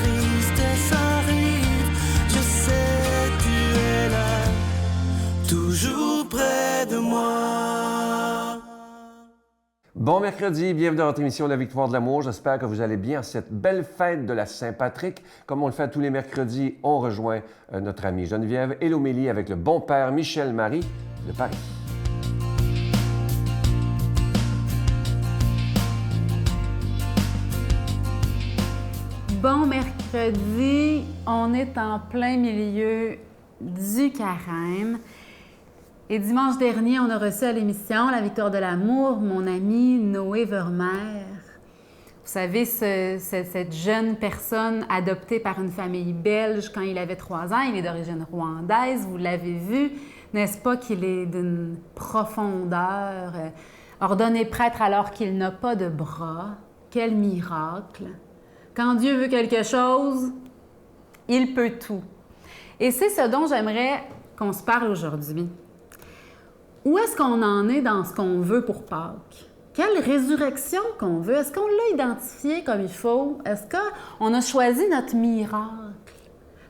tristesse arrive, je sais tu es là, toujours près de moi. Bon mercredi, bienvenue dans votre émission La Victoire de l'amour. J'espère que vous allez bien en cette belle fête de la Saint-Patrick. Comme on le fait tous les mercredis, on rejoint notre amie Geneviève et l'homélie avec le bon père Michel-Marie de Paris. Bon mercredi, on est en plein milieu du carême. Et dimanche dernier, on a reçu à l'émission La Victoire de l'amour mon ami Noé Vermeer. Vous savez, cette jeune personne adoptée par une famille belge quand il avait 3 ans, il est d'origine rwandaise, vous l'avez vu, n'est-ce pas qu'il est d'une profondeur, ordonné prêtre alors qu'il n'a pas de bras, quel miracle! Quand Dieu veut quelque chose, il peut tout. Et c'est ce dont j'aimerais qu'on se parle aujourd'hui. Où est-ce qu'on en est dans ce qu'on veut pour Pâques? Quelle résurrection qu'on veut? Est-ce qu'on l'a identifié comme il faut? Est-ce qu'on a choisi notre miracle?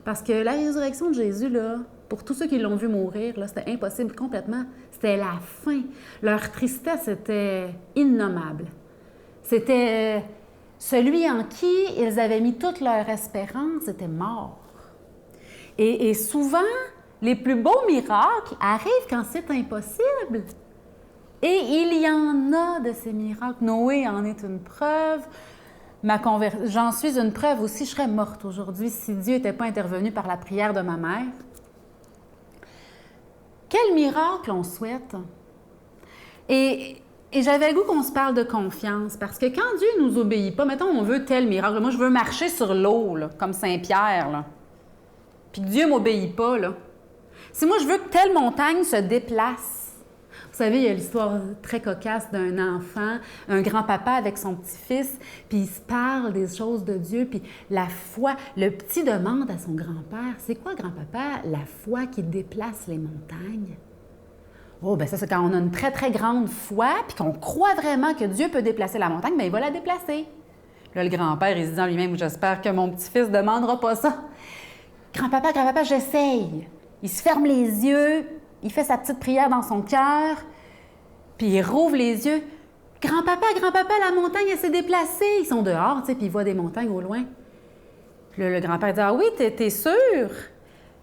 Parce que la résurrection de Jésus, là, pour tous ceux qui l'ont vu mourir, là, c'était impossible complètement. C'était la fin. Leur tristesse était innommable. C'était celui en qui ils avaient mis toute leur espérance était mort. Et souvent, les plus beaux miracles arrivent quand c'est impossible. Et il y en a de ces miracles. Noé en est une preuve. J'en suis une preuve aussi. Je serais morte aujourd'hui si Dieu n'était pas intervenu par la prière de ma mère. Quel miracle on souhaite? Et j'avais le goût qu'on se parle de confiance, parce que quand Dieu ne nous obéit pas, mettons, on veut tel miracle. Moi, je veux marcher sur l'eau, là, comme Saint-Pierre, là. Puis que Dieu ne m'obéit pas, là. Si moi, je veux que telle montagne se déplace. Vous savez, il y a l'histoire très cocasse d'un enfant, un grand-papa avec son petit-fils, puis ils se parlent des choses de Dieu, puis la foi, le petit demande à son grand-père, « C'est quoi, grand-papa, la foi qui déplace les montagnes? » Oh, bien ça, c'est quand on a une très, très grande foi, puis qu'on croit vraiment que Dieu peut déplacer la montagne, bien il va la déplacer. Là, le grand-père, il se dit en lui-même, « J'espère que mon petit-fils ne demandera pas ça. »« Grand-papa, j'essaye. » Il se ferme les yeux, il fait sa petite prière dans son cœur, puis il rouvre les yeux. « Grand-papa, la montagne, elle s'est déplacée. » Ils sont dehors, tu sais, puis ils voient des montagnes au loin. Puis là, le grand-père dit « Ah oui, t'es sûr? »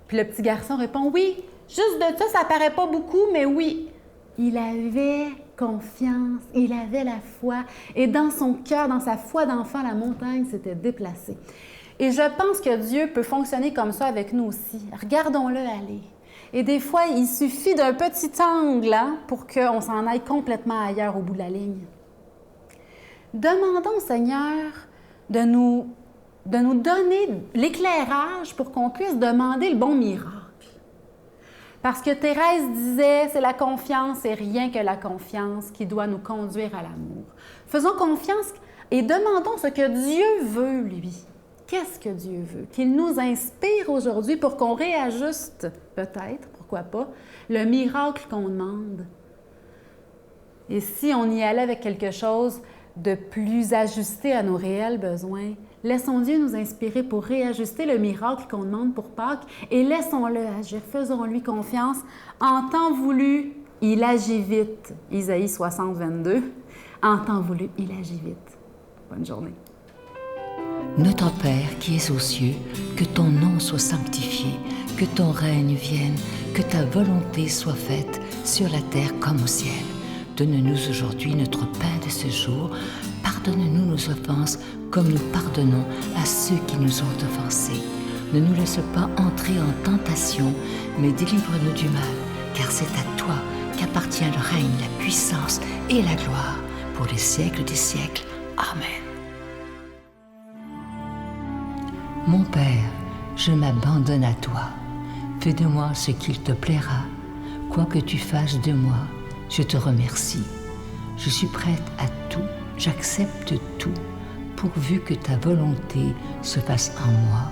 Puis le petit garçon répond « Oui, juste de ça paraît pas beaucoup, mais oui. » Il avait confiance, il avait la foi, et dans son cœur, dans sa foi d'enfant, la montagne s'était déplacée. Et je pense que Dieu peut fonctionner comme ça avec nous aussi. Regardons-le aller. Et des fois, il suffit d'un petit angle pour qu'on s'en aille complètement ailleurs au bout de la ligne. Demandons au Seigneur de nous donner l'éclairage pour qu'on puisse demander le bon miracle. Parce que Thérèse disait, c'est la confiance et rien que la confiance qui doit nous conduire à l'amour. Faisons confiance et demandons ce que Dieu veut, lui. Qu'est-ce que Dieu veut? Qu'il nous inspire aujourd'hui pour qu'on réajuste, peut-être, pourquoi pas, le miracle qu'on demande. Et si on y allait avec quelque chose de plus ajusté à nos réels besoins, laissons Dieu nous inspirer pour réajuster le miracle qu'on demande pour Pâques et laissons-le agir. Faisons-lui confiance. En temps voulu, il agit vite. Isaïe 60, 22. En temps voulu, il agit vite. Bonne journée. Notre Père qui es aux cieux, que ton nom soit sanctifié, que ton règne vienne, que ta volonté soit faite sur la terre comme au ciel. Donne-nous aujourd'hui notre pain de ce jour. Pardonne-nous nos offenses comme nous pardonnons à ceux qui nous ont offensés. Ne nous laisse pas entrer en tentation, mais délivre-nous du mal, car c'est à toi qu'appartient le règne, la puissance et la gloire pour les siècles des siècles. Amen. Mon Père, je m'abandonne à toi. Fais de moi ce qu'il te plaira. Quoi que tu fasses de moi, je te remercie. Je suis prête à tout, j'accepte tout, pourvu que ta volonté se fasse en moi,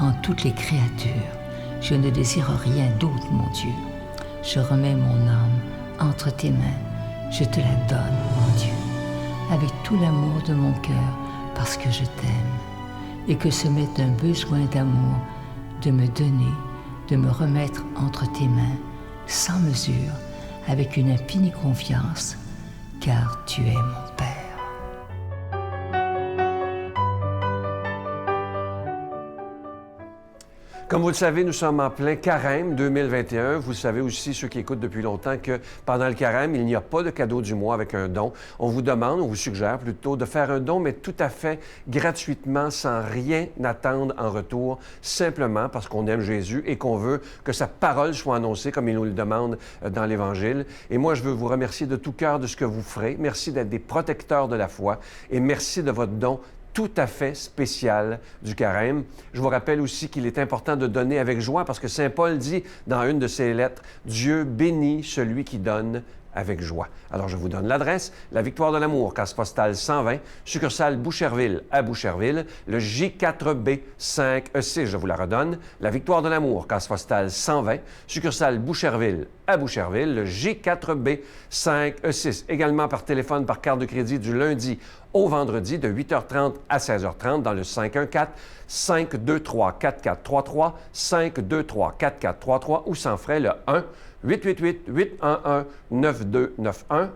en toutes les créatures. Je ne désire rien d'autre, mon Dieu. Je remets mon âme entre tes mains. Je te la donne, mon Dieu, avec tout l'amour de mon cœur, parce que je t'aime. et que ce m'est un besoin d'amour de me donner, de me remettre entre tes mains, sans mesure, avec une infinie confiance, car tu es mon Père. Comme vous le savez, nous sommes en plein carême 2021. Vous savez aussi, ceux qui écoutent depuis longtemps, que pendant le carême, il n'y a pas de cadeau du mois avec un don. On vous demande, on vous suggère plutôt de faire un don, mais tout à fait gratuitement, sans rien attendre en retour, simplement parce qu'on aime Jésus et qu'on veut que sa parole soit annoncée comme il nous le demande dans l'Évangile. Et moi, je veux vous remercier de tout cœur de ce que vous ferez. Merci d'être des protecteurs de la foi et merci de votre don tout à fait spécial du carême. Je vous rappelle aussi qu'il est important de donner avec joie parce que Saint Paul dit dans une de ses lettres, « Dieu bénit celui qui donne avec joie. » Alors, je vous donne l'adresse, la Victoire de l'Amour, case postale 120, succursale Boucherville à Boucherville, le J4B 5E6, je vous la redonne, la Victoire de l'Amour, case postale 120, succursale Boucherville à Boucherville, le J4B 5E6. Également par téléphone, par carte de crédit du lundi au vendredi de 8h30 à 16h30 dans le 514-523-4433, 523-4433 ou sans frais le 1-888-811-9291,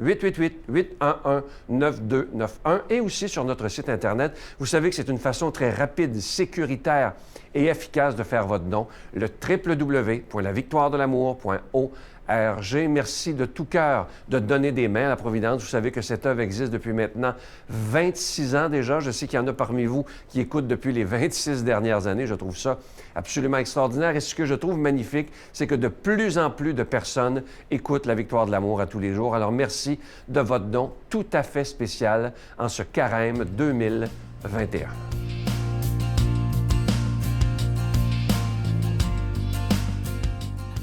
1-888-811-9291 et aussi sur notre site Internet. Vous savez que c'est une façon très rapide, sécuritaire et efficace de faire votre don, le www.lavictoiredelamour.org. Merci de tout cœur de donner des mains à la Providence. Vous savez que cette œuvre existe depuis maintenant 26 ans déjà. Je sais qu'il y en a parmi vous qui écoutent depuis les 26 dernières années. Je trouve ça absolument extraordinaire. Et ce que je trouve magnifique, c'est que de plus en plus de personnes écoutent la Victoire de l'Amour à tous les jours. Alors merci de votre don tout à fait spécial en ce carême 2021.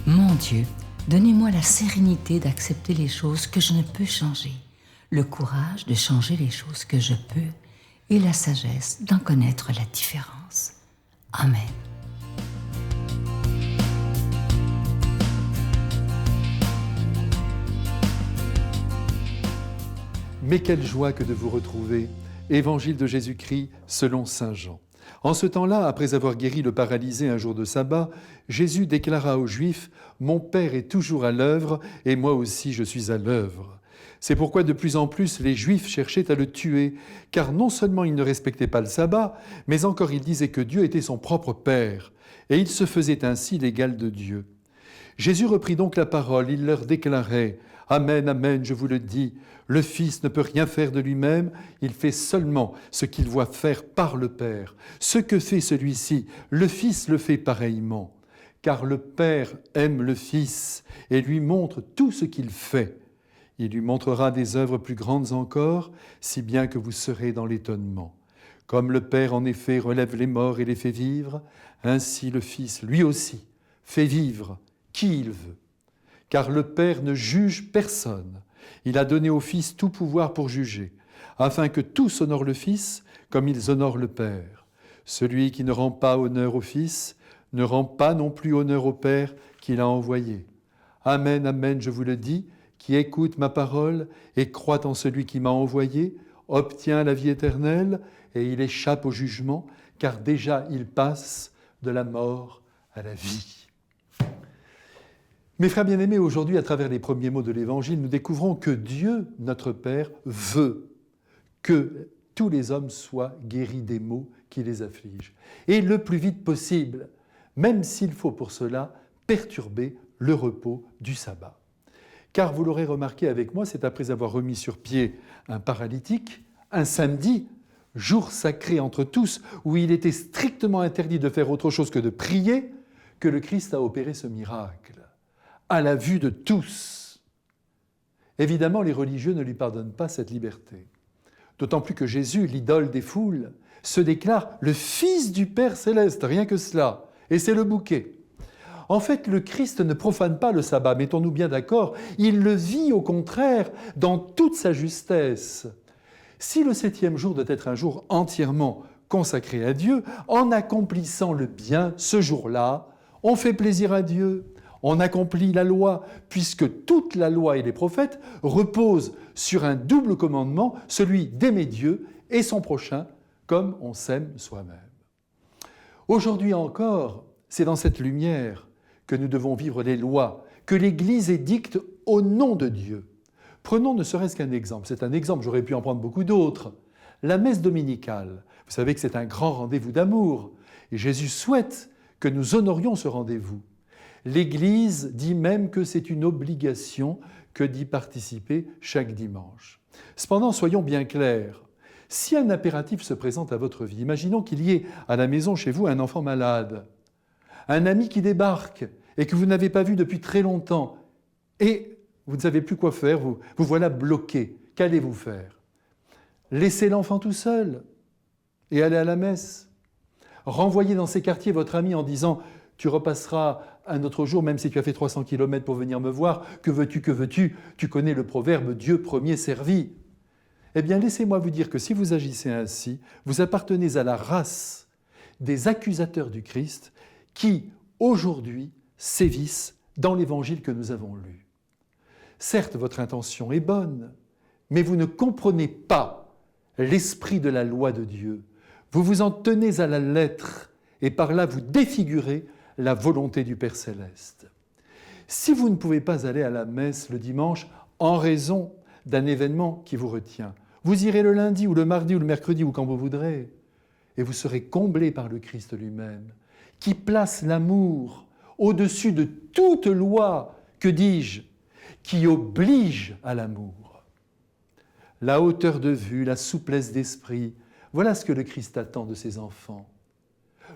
Mon Dieu, donnez-moi la sérénité d'accepter les choses que je ne peux changer, le courage de changer les choses que je peux et la sagesse d'en connaître la différence. Amen. Mais quelle joie que de vous retrouver. Évangile de Jésus-Christ selon saint Jean. En ce temps-là, après avoir guéri le paralysé un jour de sabbat, Jésus déclara aux Juifs « Mon Père est toujours à l'œuvre et moi aussi je suis à l'œuvre ». C'est pourquoi de plus en plus les Juifs cherchaient à le tuer, car non seulement il ne respectait pas le sabbat, mais encore il disait que Dieu était son propre Père, et il se faisait ainsi l'égal de Dieu. Jésus reprit donc la parole, il leur déclarait « Amen, amen, je vous le dis, le Fils ne peut rien faire de lui-même, il fait seulement ce qu'il voit faire par le Père. Ce que fait celui-ci, le Fils le fait pareillement, car le Père aime le Fils et lui montre tout ce qu'il fait. Il lui montrera des œuvres plus grandes encore, si bien que vous serez dans l'étonnement. Comme le Père en effet relève les morts et les fait vivre, ainsi le Fils, lui aussi, fait vivre qui il veut. Car le Père ne juge personne. Il a donné au Fils tout pouvoir pour juger, afin que tous honorent le Fils comme ils honorent le Père. Celui qui ne rend pas honneur au Fils ne rend pas non plus honneur au Père qui l'a envoyé. Amen, amen, je vous le dis, qui écoute ma parole et croit en celui qui m'a envoyé, obtient la vie éternelle et il échappe au jugement, car déjà il passe de la mort à la vie. Mes frères bien-aimés, aujourd'hui, à travers les premiers mots de l'Évangile, nous découvrons que Dieu, notre Père, veut que tous les hommes soient guéris des maux qui les affligent. Et le plus vite possible, même s'il faut pour cela perturber le repos du sabbat. Car vous l'aurez remarqué avec moi, c'est après avoir remis sur pied un paralytique, un samedi, jour sacré entre tous, où il était strictement interdit de faire autre chose que de prier, que le Christ a opéré ce miracle, à la vue de tous. Évidemment, les religieux ne lui pardonnent pas cette liberté. D'autant plus que Jésus, l'idole des foules, se déclare le Fils du Père céleste, rien que cela. Et c'est le bouquet. En fait, le Christ ne profane pas le sabbat, mettons-nous bien d'accord, il le vit au contraire dans toute sa justesse. Si le 7e jour doit être un jour entièrement consacré à Dieu, en accomplissant le bien ce jour-là, on fait plaisir à Dieu, on accomplit la loi, puisque toute la loi et les prophètes reposent sur un double commandement, celui d'aimer Dieu et son prochain comme on s'aime soi-même. Aujourd'hui encore, c'est dans cette lumière que nous devons vivre les lois que l'Église édicte au nom de Dieu. Prenons ne serait-ce qu'un exemple. C'est un exemple, j'aurais pu en prendre beaucoup d'autres. La messe dominicale. Vous savez que c'est un grand rendez-vous d'amour. Et Jésus souhaite que nous honorions ce rendez-vous. L'Église dit même que c'est une obligation que d'y participer chaque dimanche. Cependant, soyons bien clairs. Si un impératif se présente à votre vie, imaginons qu'il y ait à la maison chez vous un enfant malade, un ami qui débarque et que vous n'avez pas vu depuis très longtemps, et vous ne savez plus quoi faire, vous voilà bloqué. Qu'allez-vous faire? Laissez l'enfant tout seul et aller à la messe. Renvoyer dans ces quartiers votre ami en disant « Tu repasseras un autre jour, même si tu as fait 300 km pour venir me voir. Que veux-tu, que veux-tu » Tu connais le proverbe « Dieu premier servi ». Eh bien, laissez-moi vous dire que si vous agissez ainsi, vous appartenez à la race des accusateurs du Christ qui, aujourd'hui, sévissent dans l'évangile que nous avons lu. Certes, votre intention est bonne, mais vous ne comprenez pas l'esprit de la loi de Dieu. Vous vous en tenez à la lettre et par là vous défigurez la volonté du Père Céleste. Si vous ne pouvez pas aller à la messe le dimanche en raison d'un événement qui vous retient, vous irez le lundi ou le mardi ou le mercredi ou quand vous voudrez et vous serez comblé par le Christ lui-même qui place l'amour au-dessus de toute loi, que dis-je, qui oblige à l'amour. La hauteur de vue, la souplesse d'esprit, voilà ce que le Christ attend de ses enfants.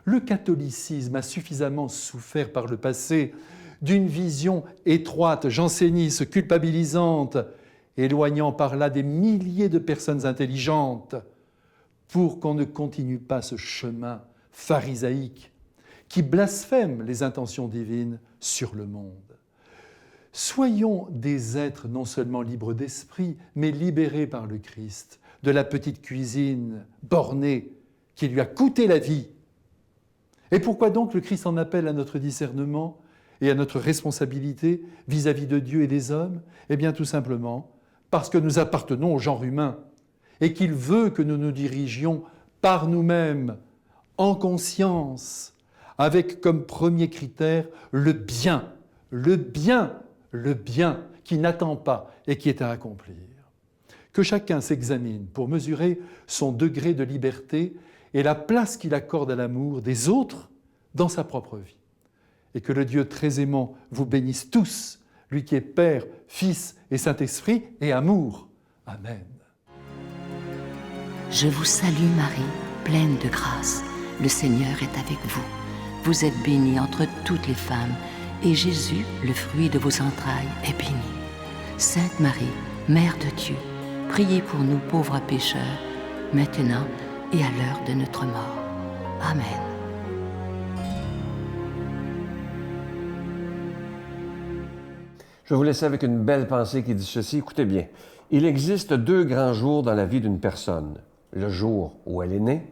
Le catholicisme a suffisamment souffert par le passé d'une vision étroite, janséniste, culpabilisante, éloignant par là des milliers de personnes intelligentes, pour qu'on ne continue pas ce chemin pharisaïque qui blasphème les intentions divines sur le monde. Soyons des êtres non seulement libres d'esprit, mais libérés par le Christ de la petite cuisine bornée qui lui a coûté la vie. Et pourquoi donc le Christ en appelle à notre discernement et à notre responsabilité vis-à-vis de Dieu et des hommes? Eh bien tout simplement parce que nous appartenons au genre humain et qu'il veut que nous nous dirigions par nous-mêmes, en conscience, avec comme premier critère le bien qui n'attend pas et qui est à accomplir. Que chacun s'examine pour mesurer son degré de liberté et la place qu'il accorde à l'amour des autres dans sa propre vie. Et que le Dieu très aimant vous bénisse tous, lui qui est Père, Fils et Saint-Esprit, et amour. Amen. Je vous salue Marie, pleine de grâce. Le Seigneur est avec vous. Vous êtes bénie entre toutes les femmes, et Jésus, le fruit de vos entrailles, est béni. Sainte Marie, Mère de Dieu, priez pour nous pauvres pécheurs, maintenant et à l'heure de notre mort. Amen. Je vais vous laisser avec une belle pensée qui dit ceci. Écoutez bien. Il existe 2 grands jours dans la vie d'une personne. Le jour où elle est née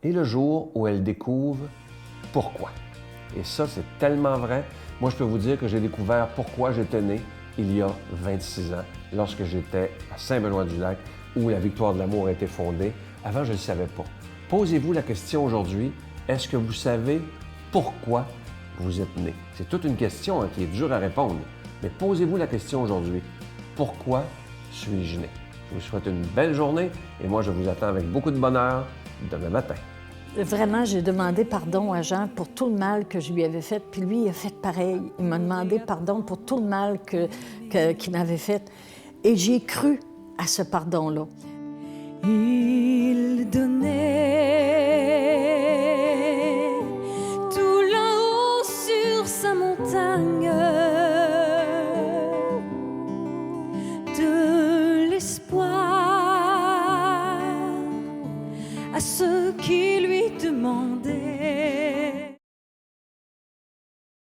et le jour où elle découvre pourquoi. Et ça, c'est tellement vrai. Moi, je peux vous dire que j'ai découvert pourquoi j'étais né il y a 26 ans, lorsque j'étais à Saint-Benoît-du-Lac, où la victoire de l'amour a été fondée. Avant, je ne le savais pas. Posez-vous la question aujourd'hui, est-ce que vous savez pourquoi vous êtes né? C'est toute une question qui est dure à répondre. Mais posez-vous la question aujourd'hui. Pourquoi suis-je né? Je vous souhaite une belle journée et moi, je vous attends avec beaucoup de bonheur demain matin. Vraiment, j'ai demandé pardon à Jean pour tout le mal que je lui avais fait, puis lui, il a fait pareil. Il m'a demandé pardon pour tout le mal qu'il m'avait fait. Et j'ai cru à ce pardon-là. Il donnait